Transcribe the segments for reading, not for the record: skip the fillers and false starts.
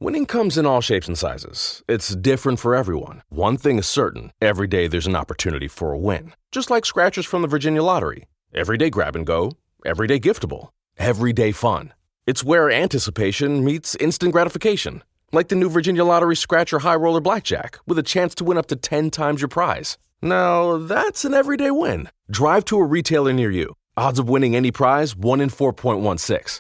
Winning comes in all shapes and sizes. It's different for everyone. One thing is certain. Every day there's an opportunity for a win. Just like scratchers from the Virginia Lottery. Everyday grab and go. Everyday giftable. Everyday fun. It's where anticipation meets instant gratification. Like the new Virginia Lottery Scratcher High Roller Blackjack with a chance to win up to 10 times your prize. Now, that's an everyday win. Drive to a retailer near you. Odds of winning any prize, 1 in 4.16.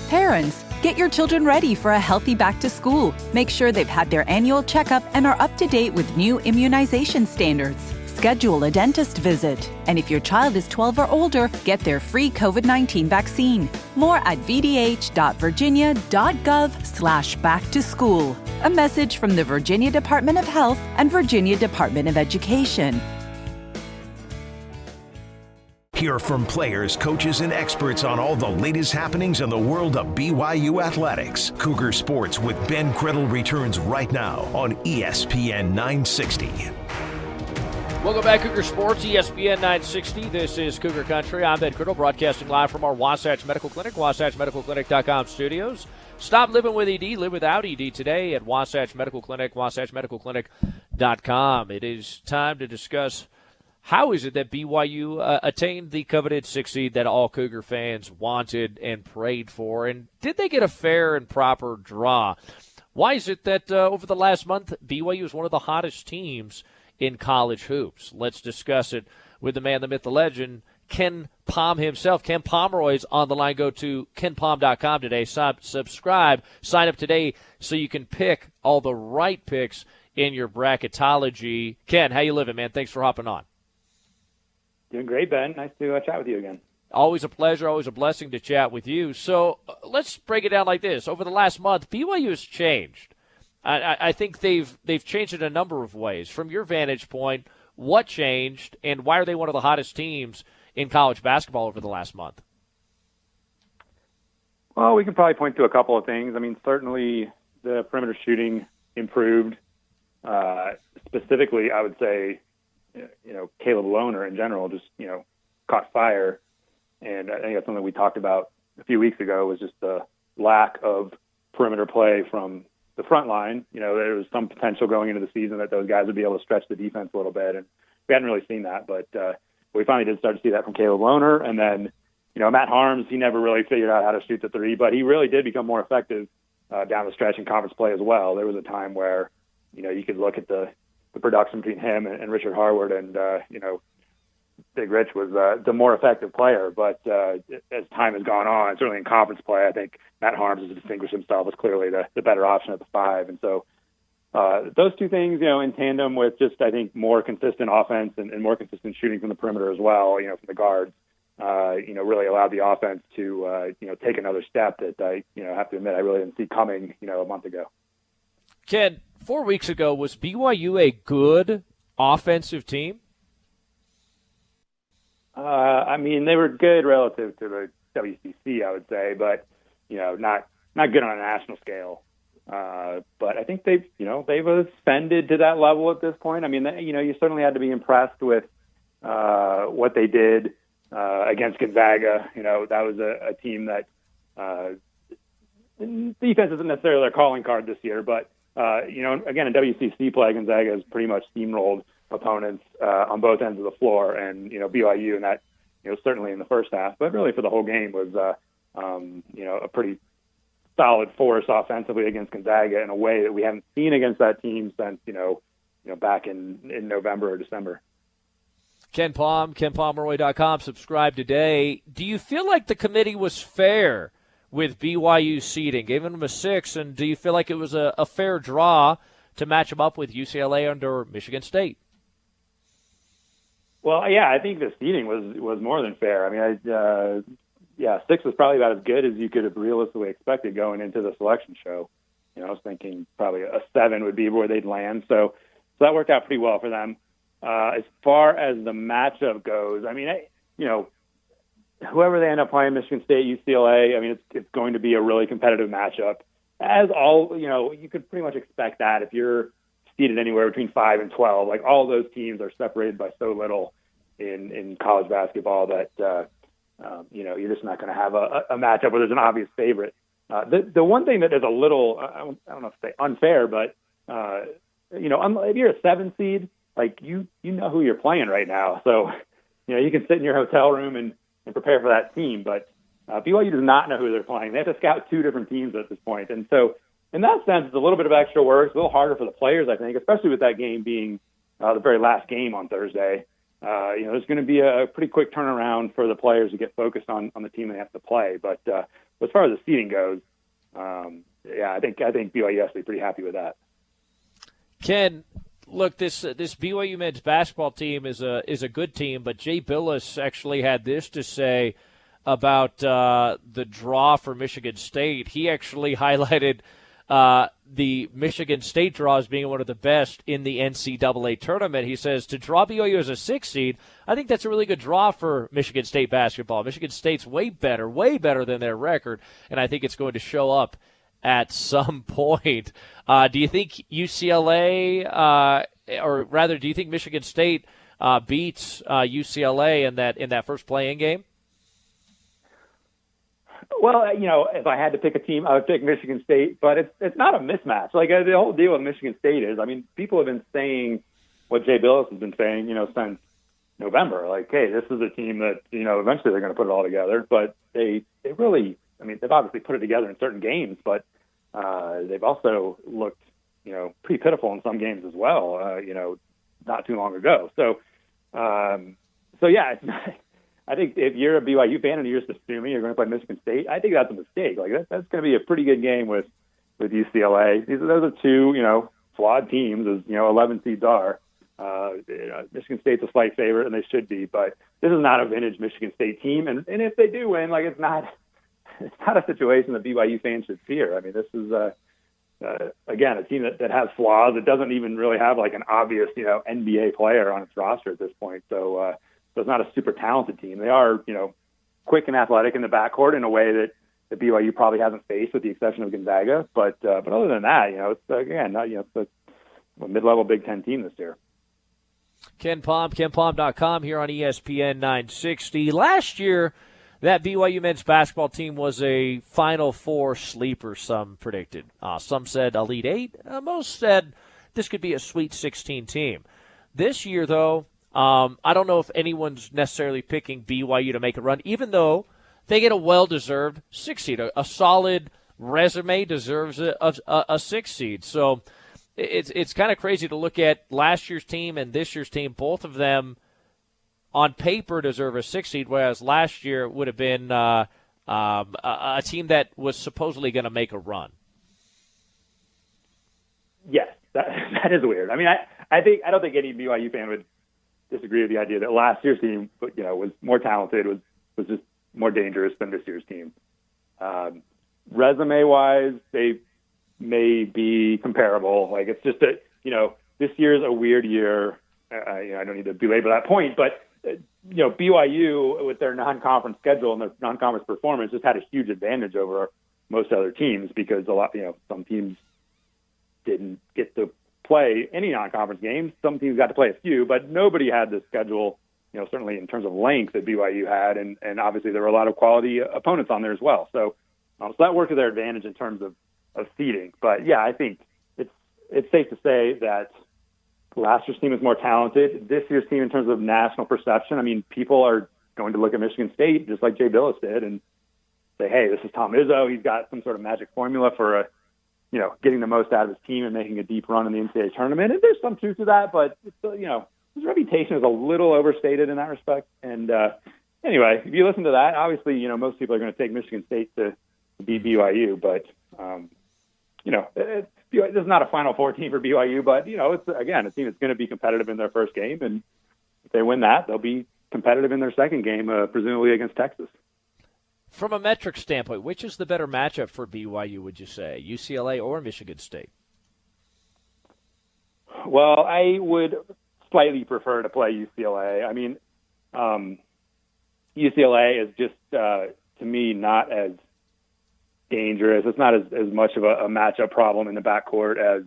Parents, get your children ready for a healthy back to school. Make sure they've had their annual checkup and are up to date with new immunization standards. Schedule a dentist visit. And if your child is 12 or older, get their free COVID-19 vaccine. More at vdh.virginia.gov/back-to-school. A message from the Virginia Department of Health and Virginia Department of Education. Hear from players, coaches, and experts on all the latest happenings in the world of BYU athletics. Cougar Sports with Ben Criddle returns right now on ESPN 960. Welcome back, Cougar Sports, ESPN 960. This is Cougar Country. I'm Ben Criddle, broadcasting live from our Wasatch Medical Clinic, WasatchMedicalClinic.com studios. Stop living with ED, live without ED today at Wasatch Medical Clinic, WasatchMedicalClinic.com. It is time to discuss how is it that BYU attained the coveted 6 seed that all Cougar fans wanted and prayed for, and did they get a fair and proper draw? Why is it that over the last month, BYU is one of the hottest teams in college hoops? Let's discuss it with the man, the myth, the legend, Ken Pom himself. Ken Pomeroy's on the line. Go to kenpom.com today. Subscribe. Sign up today so you can pick all the right picks in your bracketology. Ken, how you living, man? Thanks for hopping on. Doing great, Ben. Nice to chat with you again. Always a pleasure, always a blessing to chat with you. So let's break it down like this. Over the last month, BYU has changed. I think they've changed in a number of ways. From your vantage point, what changed, and why are they one of the hottest teams in college basketball over the last month? Well, we can probably point to a couple of things. I mean, certainly the perimeter shooting improved. Specifically, I would say, Caleb Lohner in general just, caught fire. And I think that's something we talked about a few weeks ago, was just the lack of perimeter play from the front line. There was some potential going into the season that those guys would be able to stretch the defense a little bit, and we hadn't really seen that. But we finally did start to see that from Caleb Lohner. And then, Matt Harms, he never really figured out how to shoot the three, but he really did become more effective down the stretch in conference play as well. There was a time where, you could look at the production between him and Richard Harward, and, Big Rich was the more effective player. But as time has gone on, certainly in conference play, I think Matt Harms has distinguished himself as clearly the better option at the five. And so those two things, in tandem with just, I think, more consistent offense and more consistent shooting from the perimeter as well, from the guards, really allowed the offense to, take another step that I, have to admit I really didn't see coming, a month ago. Ken, 4 weeks ago, was BYU a good offensive team? They were good relative to the WCC, I would say, but, not good on a national scale. But I think they've ascended to that level at this point. I mean, you certainly had to be impressed with what they did against Gonzaga. That was a team that defense isn't necessarily their calling card this year, but again, in WCC play, Gonzaga has pretty much steamrolled opponents on both ends of the floor, and BYU in that, certainly in the first half, but really for the whole game was a pretty solid force offensively against Gonzaga in a way that we haven't seen against that team since back in November or December. Ken Pom, KenPomeroy.com. Subscribe today. Do you feel like the committee was fair with BYU seeding, giving them a 6, and do you feel like it was a fair draw to match them up with UCLA under Michigan State? Well, yeah, I think the seeding was more than fair. I mean, 6 was probably about as good as you could have realistically expected going into the selection show. I was thinking probably a 7 would be where they'd land. So that worked out pretty well for them. As far as the matchup goes, I mean, whoever they end up playing, Michigan State, UCLA, I mean, it's going to be a really competitive matchup. As all, you could pretty much expect that if you're seeded anywhere between 5 and 12. Like, all those teams are separated by so little in college basketball that, you're just not going to have a matchup where there's an obvious favorite. The one thing that is a little, I don't know if to say unfair, but, if you're a 7 seed, like you know who you're playing right now. So, you can sit in your hotel room and prepare for that team. But BYU does not know who they're playing. They have to scout 2 different teams at this point. And so in that sense, it's a little bit of extra work. It's a little harder for the players, I think, especially with that game being the very last game on Thursday. There's going to be a pretty quick turnaround for the players to get focused on the team they have to play. But as far as the seeding goes, I think BYU has to be pretty happy with that. Ken, look, this BYU men's basketball team is a good team, but Jay Billis actually had this to say about the draw for Michigan State. He actually highlighted the Michigan State draw as being one of the best in the NCAA tournament. He says, to draw BYU as a 6 seed, I think that's a really good draw for Michigan State basketball. Michigan State's way better than their record, and I think it's going to show up at some point. Do you think UCLA, or rather, do you think Michigan State beats UCLA in that first play-in game? Well, if I had to pick a team, I would pick Michigan State, but it's not a mismatch. Like, the whole deal with Michigan State is, people have been saying what Jay Billis has been saying, since November. Like, hey, this is a team that, eventually they're going to put it all together. But they really, they've obviously put it together in certain games, but they've also looked, pretty pitiful in some games as well, not too long ago. So yeah, it's not. I think if you're a BYU fan and you're just assuming you're going to play Michigan State, I think that's a mistake. Like, that's going to be a pretty good game with UCLA. Those are 2, flawed teams, as 11 seeds are. Michigan State's a slight favorite, and they should be. But this is not a vintage Michigan State team, and if they do win, like, it's not a situation that BYU fans should fear. This is again a team that has flaws. It doesn't even really have like an obvious NBA player on its roster at this point. So it's not a super talented team. They are, quick and athletic in the backcourt in a way that the BYU probably hasn't faced, with the exception of Gonzaga. But other than that, it's again, it's a mid-level Big Ten team this year. Ken Palm, KenPalm.com here on ESPN 960. Last year, that BYU men's basketball team was a Final Four sleeper, some predicted. Some said Elite Eight. Most said this could be a Sweet 16 team. This year, though, I don't know if anyone's necessarily picking BYU to make a run, even though they get a well-deserved 6 seed. A solid resume deserves a 6 seed. So it's kind of crazy to look at last year's team and this year's team. Both of them on paper deserve a 6 seed, whereas last year would have been a team that was supposedly going to make a run. Yes, that is weird. I don't think any BYU fan would disagree with the idea that last year's team, was more talented, was just more dangerous than this year's team. Resume-wise, they may be comparable. Like, it's just that, this year's a weird year. I don't need to belabor that point, but BYU with their non-conference schedule and their non-conference performance just had a huge advantage over most other teams, because some teams didn't get to play any non-conference games. Some teams got to play a few, but nobody had the schedule, certainly in terms of length, that BYU had, and obviously there were a lot of quality opponents on there as well. So that worked to their advantage in terms of seeding. But yeah, I think it's safe to say that last year's team is more talented. This year's team, in terms of national perception, people are going to look at Michigan State just like Jay Billis did and say, hey, this is Tom Izzo. He's got some sort of magic formula for getting the most out of his team and making a deep run in the NCAA tournament. And there's some truth to that, but it's still, his reputation is a little overstated in that respect. And anyway, if you listen to that, obviously, most people are going to take Michigan State to beat BYU, but this is not a Final Four team for BYU, but it's again a team that's going to be competitive in their first game, and if they win that, they'll be competitive in their second game, presumably against Texas. From a metric standpoint, which is the better matchup for BYU, would you say, UCLA or Michigan State? Well, I would slightly prefer to play UCLA. UCLA is just, to me, not as dangerous. It's not as much of a matchup problem in the backcourt as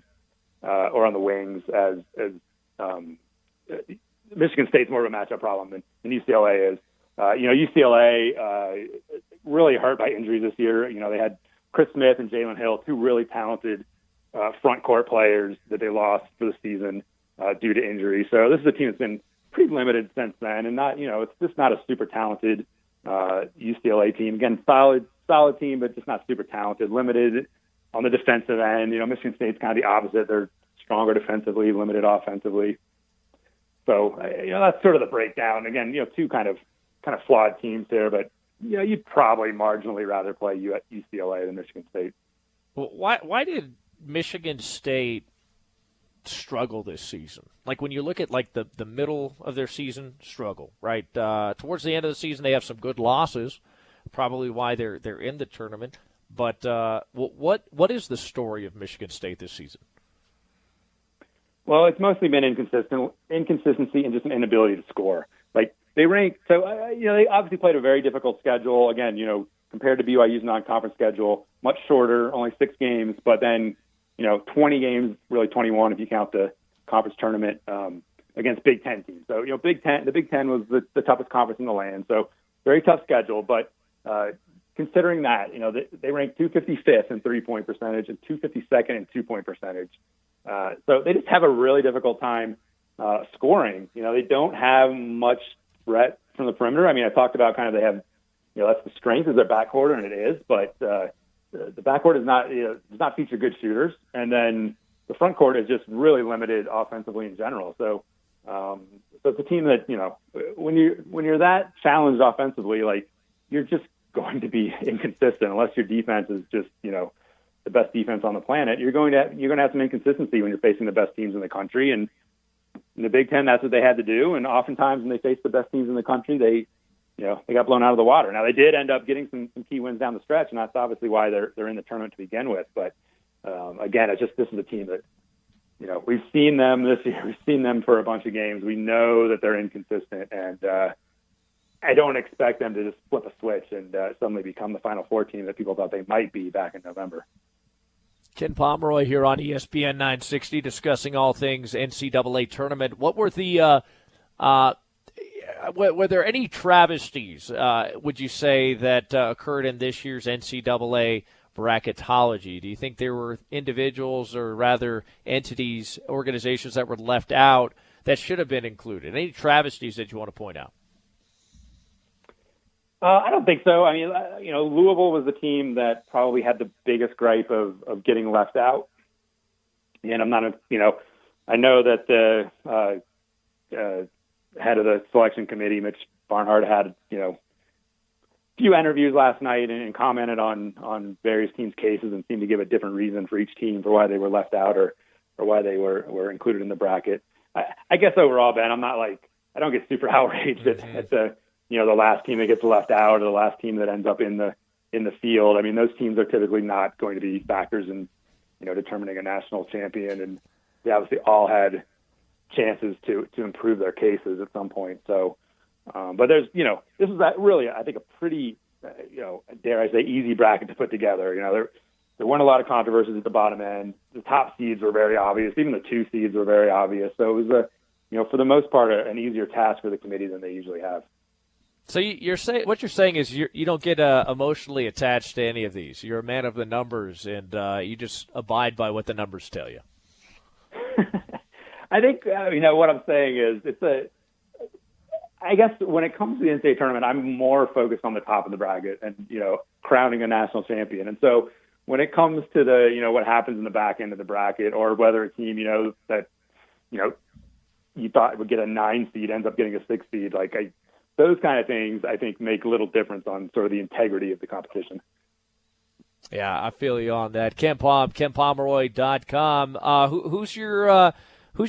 or on the wings as Michigan State's more of a matchup problem than UCLA is. UCLA really hurt by injuries this year. They had Chris Smith and Jalen Hill, two really talented front court players that they lost for the season due to injury. So this is a team that's been pretty limited since then, and not, it's just not a super talented UCLA team. Again, solid team, but just not super talented, limited on the defensive end. Michigan State's kind of the opposite. They're stronger defensively, limited offensively. So, that's sort of the breakdown. Again, two kind of flawed teams there, but you'd probably marginally rather play UCLA than Michigan State. Well, why did Michigan State struggle this season? Like when you look at like the middle of their season, struggle, right? Towards the end of the season, they have some good losses, probably why they're in the tournament. But what is the story of Michigan State this season? Well, it's mostly been inconsistency and just an inability to score. Like they rank, so they obviously played a very difficult schedule. Again, compared to BYU's non-conference schedule, much shorter, only 6 games, but then 20 games, really 21 if you count the conference tournament against Big Ten teams. So the Big Ten was the toughest conference in the land. So very tough schedule, but considering that, they ranked 255th in 3-point percentage and 252nd in 2-point percentage. So they just have a really difficult time scoring. They don't have much threat from the perimeter. I mean, I talked about kind of they have, that's the strength is their backcourt, and it is, but the backcourt does not feature good shooters, and then the front court is just really limited offensively in general. So, so it's a team that when you're that challenged offensively, like you're just going to be inconsistent unless your defense is just the best defense on the planet. You're going to have some inconsistency when you're facing the best teams in the country, and in the Big Ten, that's what they had to do. And oftentimes when they face the best teams in the country, they got blown out of the water. Now they did end up getting some key wins down the stretch, and that's obviously why they're in the tournament to begin with. But again, this is a team that we've seen them this year. We've seen them for a bunch of games. We know that they're inconsistent, and I don't expect them to just flip a switch and suddenly become the Final Four team that people thought they might be back in November. Ken Pomeroy here on ESPN 960 discussing all things NCAA tournament. What were the were there any travesties, would you say, that occurred in this year's NCAA bracketology? Do you think there were individuals or rather entities, organizations that were left out that should have been included? Any travesties that you want to point out? I don't think so. I mean, Louisville was the team that probably had the biggest gripe of getting left out. And I'm not, I know that the head of the selection committee, Mitch Barnhart, had, a few interviews last night and commented on various teams' cases and seemed to give a different reason for each team for why they were left out or why they were included in the bracket. I guess overall, Ben, I don't get super outraged at the the last team that gets left out or the last team that ends up in the field. I mean, those teams are typically not going to be factors in, determining a national champion. And they obviously all had chances to improve their cases at some point. So, but there's, this is really, I think, a pretty, dare I say, easy bracket to put together. There weren't a lot of controversies at the bottom end. The top seeds were very obvious. Even the 2 seeds were very obvious. So it was for the most part, an easier task for the committee than they usually have. So what you're saying is you don't get emotionally attached to any of these. You're a man of the numbers, and you just abide by what the numbers tell you. I think what I'm saying is I guess when it comes to the NCAA tournament, I'm more focused on the top of the bracket and crowning a national champion. And so when it comes to the what happens in the back end of the bracket, or whether a team that you thought would get a 9 seed ends up getting a 6 seed, those kind of things, I think, make little difference on sort of the integrity of the competition. Yeah, I feel you on that. KenPomeroy.com. Who's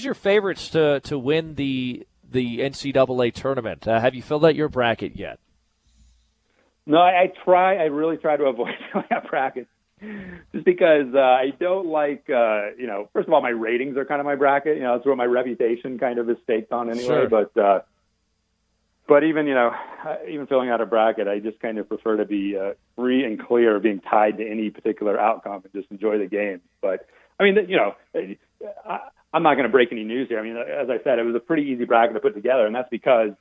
your favorites to win the NCAA tournament? Have you filled out your bracket yet? No, I really try to avoid filling out brackets just because I don't like, first of all, my ratings are kind of my bracket. That's where my reputation kind of is staked on anyway. Sure. But even filling out a bracket, I just kind of prefer to be free and clear of being tied to any particular outcome and just enjoy the game. But I mean, I'm not going to break any news here. I mean, as I said, it was a pretty easy bracket to put together, and that's because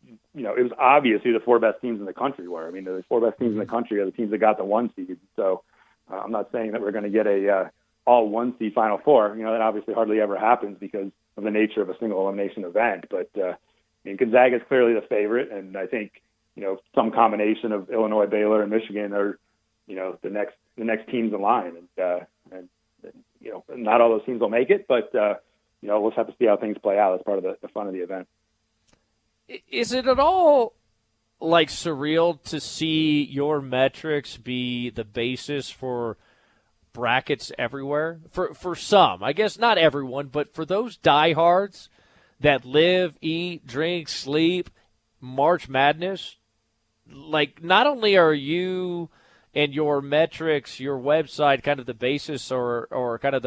it was obvious who the 4 best teams in the country were. I mean, the 4 best teams in the country are the teams that got the 1 seed. So I'm not saying that we're going to get a all 1-seed Final Four. That obviously hardly ever happens because of the nature of a single elimination event. But Gonzaga is clearly the favorite, and I think some combination of Illinois, Baylor, and Michigan are the next teams in line. And not all those teams will make it, but we'll just have to see how things play out as part of the fun of the event. Is it at all like surreal to see your metrics be the basis for brackets everywhere? For some, I guess not everyone, but for those diehards that live, eat, drink, sleep March Madness, like not only are you and your metrics, your website, kind of the basis or kind of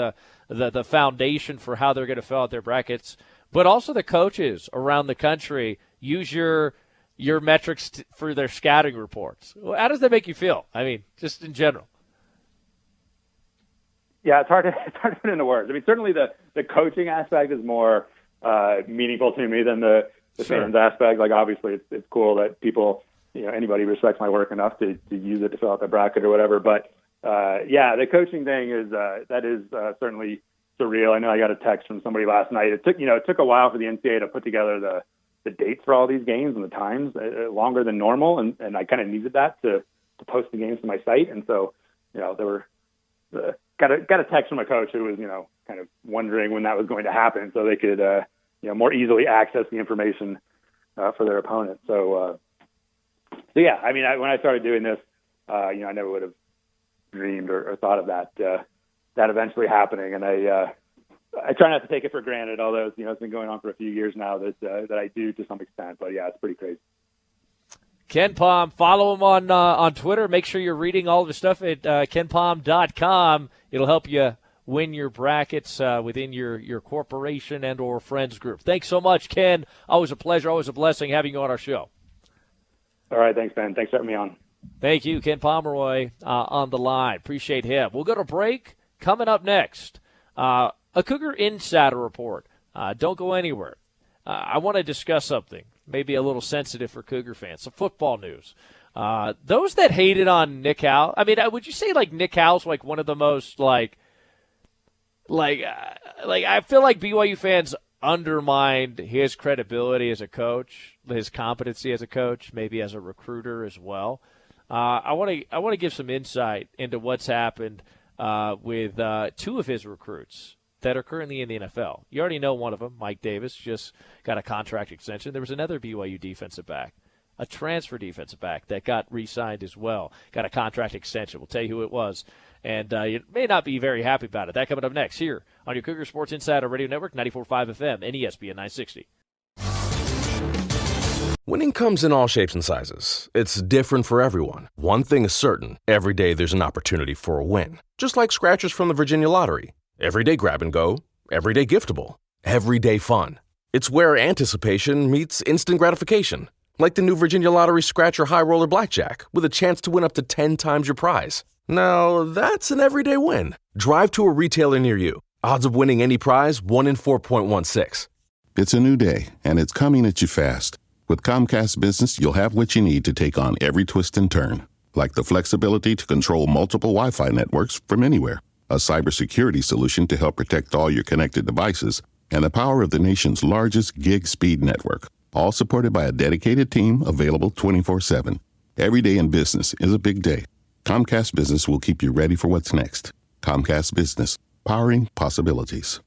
the foundation for how they're going to fill out their brackets, but also the coaches around the country use your metrics for their scouting reports. How does that make you feel? I mean, just in general. Yeah, it's hard to put into words. I mean, certainly the coaching aspect is more meaningful to me than the fans aspect. Like, obviously, it's cool that people, anybody respects my work enough to use it to fill out the bracket or whatever. But the coaching thing is certainly surreal. I know I got a text from somebody last night. It took a while for the NCAA to put together the dates for all these games and the times, longer than normal, and I kind of needed that to post the games to my site. And so, there were got a text from a coach who was, kind of wondering when that was going to happen so they could, more easily access the information for their opponent. So yeah, I mean, when I started doing this, I never would have dreamed or thought of that eventually happening. And I try not to take it for granted, although it's been going on for a few years now that I do to some extent. But yeah, it's pretty crazy. Ken Palm, follow him on Twitter. Make sure you're reading all of his stuff at kenpalm.com. It'll help you win your brackets within your corporation and or friends group. Thanks so much, Ken. Always a pleasure, always a blessing having you on our show. All right, thanks, Ben. Thanks for having me on. Thank you, Ken Pomeroy on the line. Appreciate him. We'll go to break. Coming up next, a Cougar Insider Report. Don't go anywhere. I want to discuss something, maybe a little sensitive for Cougar fans, some football news. Those that hated on Nick Howell, I mean, would you say like Nick Howell's like one of the most like I feel like BYU fans undermined his credibility as a coach, his competency as a coach, maybe as a recruiter as well. I want to give some insight into what's happened with two of his recruits that are currently in the NFL. You already know one of them, Mike Davis, just got a contract extension. There was another BYU defensive back, a transfer defensive back that got re-signed as well, got a contract extension. We'll tell you who it was, and you may not be very happy about it. That coming up next here on your Cougar Sports Insider Radio Network, 94.5 FM and ESPN 960. Winning comes in all shapes and sizes. It's different for everyone. One thing is certain. Every day there's an opportunity for a win. Just like scratchers from the Virginia Lottery. Everyday grab and go. Everyday giftable. Everyday fun. It's where anticipation meets instant gratification. Like the new Virginia Lottery Scratcher High Roller Blackjack with a chance to win up to 10 times your prize. Now, that's an everyday win. Drive to a retailer near you. Odds of winning any prize, 1 in 4.16. It's a new day, and it's coming at you fast. With Comcast Business, you'll have what you need to take on every twist and turn, like the flexibility to control multiple Wi-Fi networks from anywhere, a cybersecurity solution to help protect all your connected devices, and the power of the nation's largest gig speed network, all supported by a dedicated team available 24/7. Every day in business is a big day. Comcast Business will keep you ready for what's next. Comcast Business, powering possibilities.